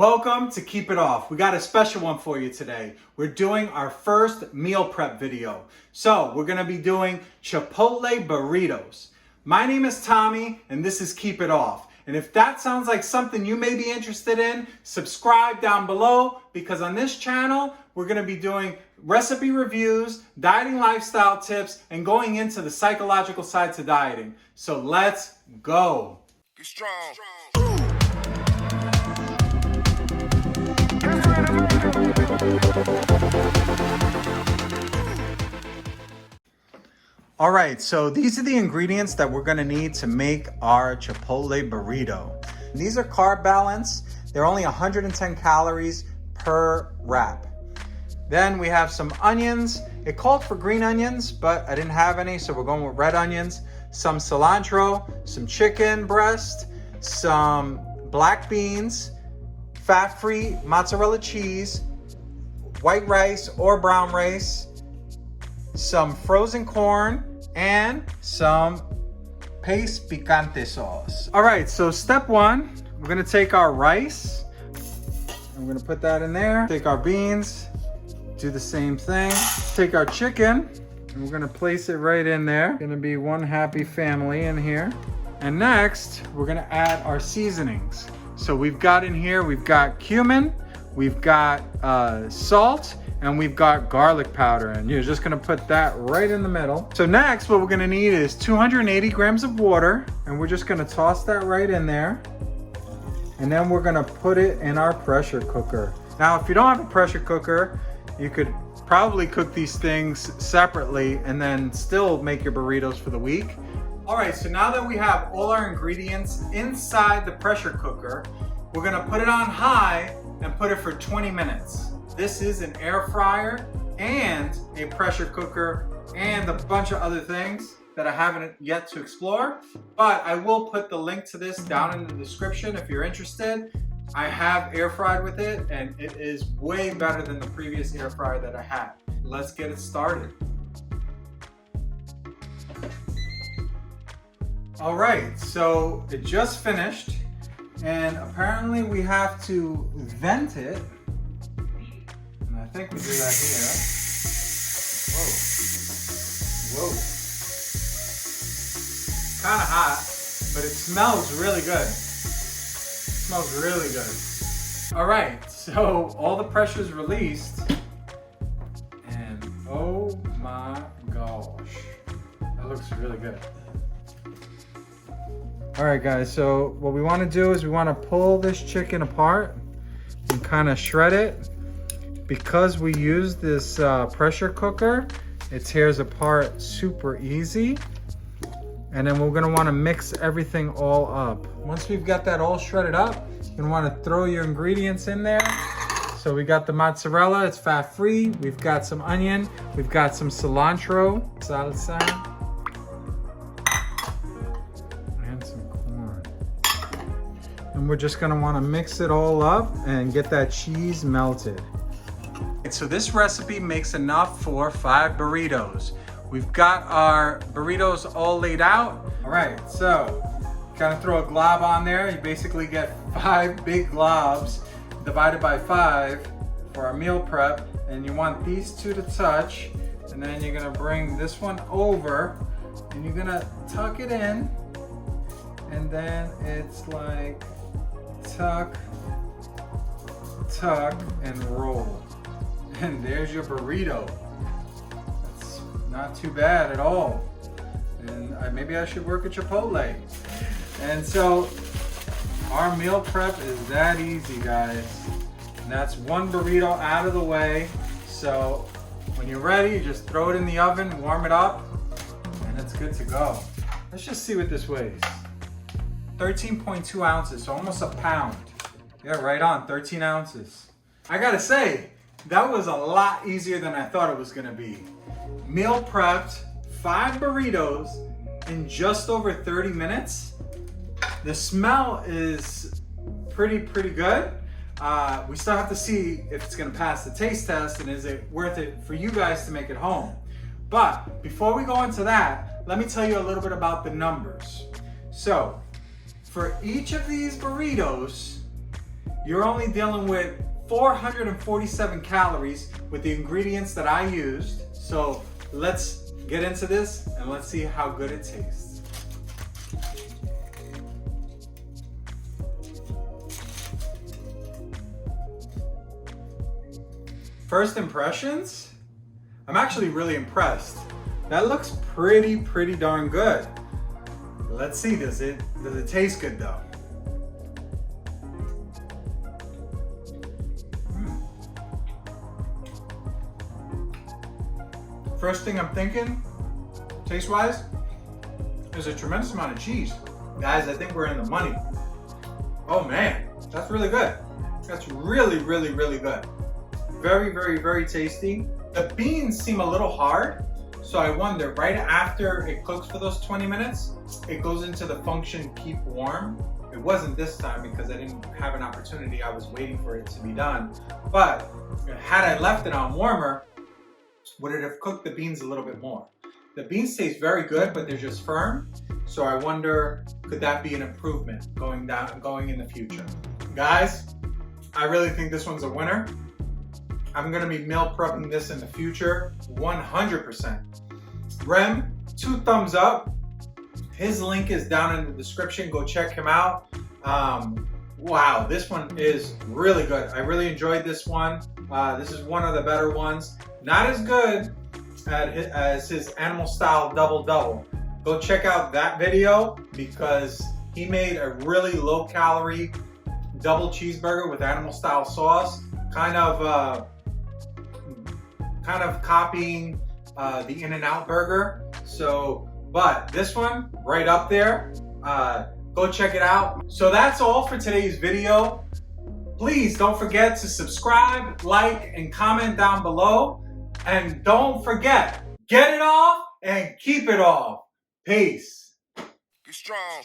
Welcome to Keep It Off. We got a special one for you today. We're doing our first meal prep video. So we're gonna be doing Chipotle burritos. My name is Tommy and this is Keep It Off. And if that sounds like something you may be interested in, subscribe down below because on this channel, we're gonna be doing recipe reviews, dieting lifestyle tips, and going into the psychological side to dieting. So let's go. Get strong. All right, so these are the ingredients that we're gonna need to make our Chipotle burrito. These are carb balanced. They're only 110 calories per wrap. Then we have some onions. It called for green onions, but I didn't have any, so we're going with red onions. Some cilantro, some chicken breast, some black beans, fat-free mozzarella cheese, white rice or brown rice, some frozen corn, and some paste picante sauce. All right, so step one, we're gonna take our rice, and we're gonna put that in there. Take our beans, do the same thing. Take our chicken, and we're gonna place it right in there. Gonna be one happy family in here. And next, we're gonna add our seasonings. So we've got in here, we've got cumin, we've got salt, and we've got garlic powder, and you're just gonna put that right in the middle. So next, what we're gonna need is 280 grams of water, and we're just gonna toss that right in there. And then we're gonna put it in our pressure cooker. Now, if you don't have a pressure cooker, you could probably cook these things separately and then still make your burritos for the week. All right, so now that we have all our ingredients inside the pressure cooker, we're gonna put it on high and put it for 20 minutes. This is an air fryer and a pressure cooker and a bunch of other things that I haven't yet to explore, but I will put the link to this down in the description if you're interested. I have air fried with it and it is way better than the previous air fryer that I had. Let's get it started. All right, so it just finished and apparently we have to vent it. And I think we do that here. Whoa. Whoa. Kind of hot, but it smells really good. It smells really good. All right, so all the pressure is released. And oh my gosh, that looks really good. All right guys, so what we want to do is we want to pull this chicken apart and kind of shred it. Because we use this pressure cooker, it tears apart super easy. And then we're gonna wanna mix everything all up. Once we've got that all shredded up, you're gonna wanna throw your ingredients in there. So we got the mozzarella, it's fat-free. We've got some onion, we've got some cilantro, salsa, and some corn. And we're just gonna wanna mix it all up and get that cheese melted. So this recipe makes enough for 5 burritos. We've got our burritos all laid out. All right, so kind of throw a glob on there. You basically get 5 big globs divided by 5 for our meal prep. And you want these two to touch. And then you're gonna bring this one over and you're gonna tuck it in. And then it's like tuck, tuck, and roll. And there's your burrito. That's not too bad at all. And maybe I should work at Chipotle. And so our meal prep is that easy, guys. And that's one burrito out of the way. So when you're ready, you just throw it in the oven, warm it up, and it's good to go. Let's just see what this weighs. 13.2 ounces, so almost a pound. Yeah, right on, 13 ounces. I gotta say, that was a lot easier than I thought it was gonna be. Meal prepped 5 burritos in just over 30 minutes. The smell is pretty good. We still have to see if it's gonna pass the taste test and is it worth it for you guys to make it home. But before we go into that, let me tell you a little bit about the numbers. So for each of these burritos, you're only dealing with 447 calories with the ingredients that I used. So let's get into this and let's see how good it tastes. First impressions? I'm actually really impressed. That looks pretty darn good. Let's see, does it taste good though? First thing I'm thinking, taste-wise, there's a tremendous amount of cheese. Guys, I think we're in the money. Oh man, that's really good. That's really good. Very tasty. The beans seem a little hard, so I wonder, right after it cooks for those 20 minutes, it goes into the function keep warm. It wasn't this time because I didn't have an opportunity. I was waiting for it to be done. But had I left it on warmer, would it have cooked the beans a little bit more? The beans taste very good, but they're just firm. So I wonder, could that be an improvement going in the future? Guys, I really think this one's a winner. I'm gonna be meal prepping this in the future, 100%. Rem, 2 thumbs up. His link is down in the description. Go check him out. Wow, this one is really good. I really enjoyed this one. This is one of the better ones. Not as good as his animal style double. Go check out that video because he made a really low calorie double cheeseburger with animal style sauce, kind of copying the In-N-Out burger. So, but this one right up there. Go check it out. So that's all for today's video. Please don't forget to subscribe, like, and comment down below. And don't forget, get it off and keep it off. Peace. Be strong.